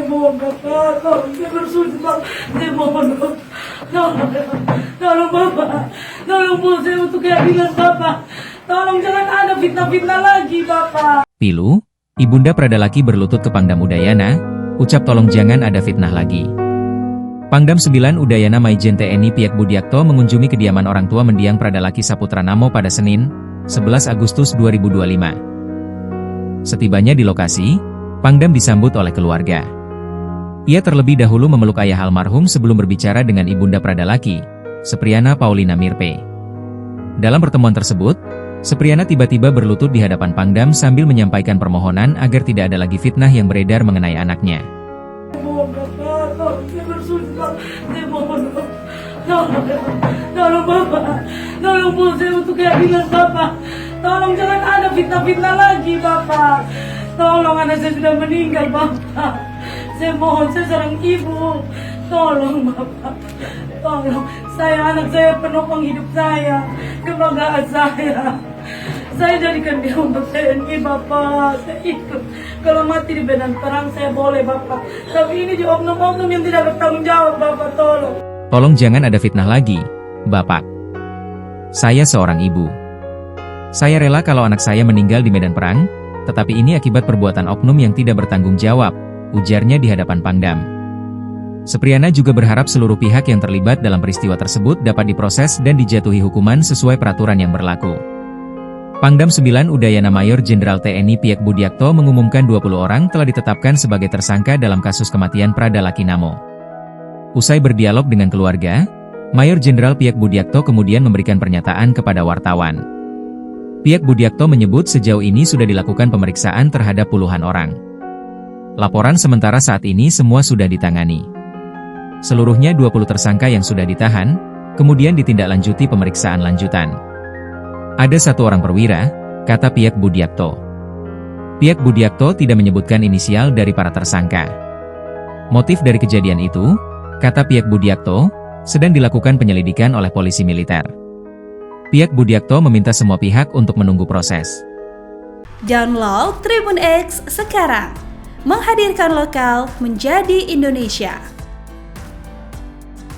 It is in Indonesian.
mohon Bapak, tolong saya bersujud Bapak, saya mohon Bapak, tolong Bapak, tolong po saya untuk keadilan Bapak, tolong jangan ada fitnah-fitnah lagi Bapak. Pilu, Ibunda Pradalaki berlutut ke Pangdam Udayana, ucap tolong jangan ada fitnah lagi. Pangdam 9 Udayana Maijen TNI Piak Budiakto mengunjungi kediaman orang tua mendiang Pradalaki Saputra Namo pada Senin, 11 Agustus 2025. Setibanya di lokasi, Pangdam disambut oleh keluarga. Ia terlebih dahulu memeluk ayah almarhum sebelum berbicara dengan Ibunda Pradalaki, Sepriana Paulina Mirpe. Dalam pertemuan tersebut, Sepriana tiba-tiba berlutut di hadapan Pangdam sambil menyampaikan permohonan agar tidak ada lagi fitnah yang beredar mengenai anaknya. Mohon Bapak, tolong saya bersujud Bapak, saya mohon Bapak, tolong Bapak, tolong po saya untuk keadilan Bapak, tolong jangan ada fitnah-fitnah lagi Bapak, tolong anak saya sudah meninggal Bapak, saya mohon saya seorang ibu, tolong Bapak, tolong, anak saya penopang hidup saya, kebanggaan saya jadikan dia untuk TNI Bapak, saya ikut. Kalau mati di medan perang saya boleh Bapak, tapi ini di oknum-oknum yang tidak bertanggung jawab Bapak, tolong. Tolong jangan ada fitnah lagi, Bapak. Saya seorang ibu. Saya rela kalau anak saya meninggal di medan perang, tetapi ini akibat perbuatan oknum yang tidak bertanggung jawab, ujarnya di hadapan Pangdam. Sepriana juga berharap seluruh pihak yang terlibat dalam peristiwa tersebut dapat diproses dan dijatuhi hukuman sesuai peraturan yang berlaku. Pangdam 9 Udayana Mayor Jenderal TNI Piak Budiakto mengumumkan 20 orang telah ditetapkan sebagai tersangka dalam kasus kematian Pradalaki Namo. Usai berdialog dengan keluarga, Mayor Jenderal Piak Budiakto kemudian memberikan pernyataan kepada wartawan. Piak Budiakto menyebut sejauh ini sudah dilakukan pemeriksaan terhadap puluhan orang. Laporan sementara saat ini semua sudah ditangani. Seluruhnya 20 tersangka yang sudah ditahan, kemudian ditindaklanjuti pemeriksaan lanjutan. Ada satu orang perwira, kata Piak Budiakto. Piak Budiakto tidak menyebutkan inisial dari para tersangka. Motif dari kejadian itu, kata Piak Budiakto, sedang dilakukan penyelidikan oleh polisi militer. Piak Budiakto meminta semua pihak untuk menunggu proses. Download Tribun X sekarang, menghadirkan lokal menjadi Indonesia.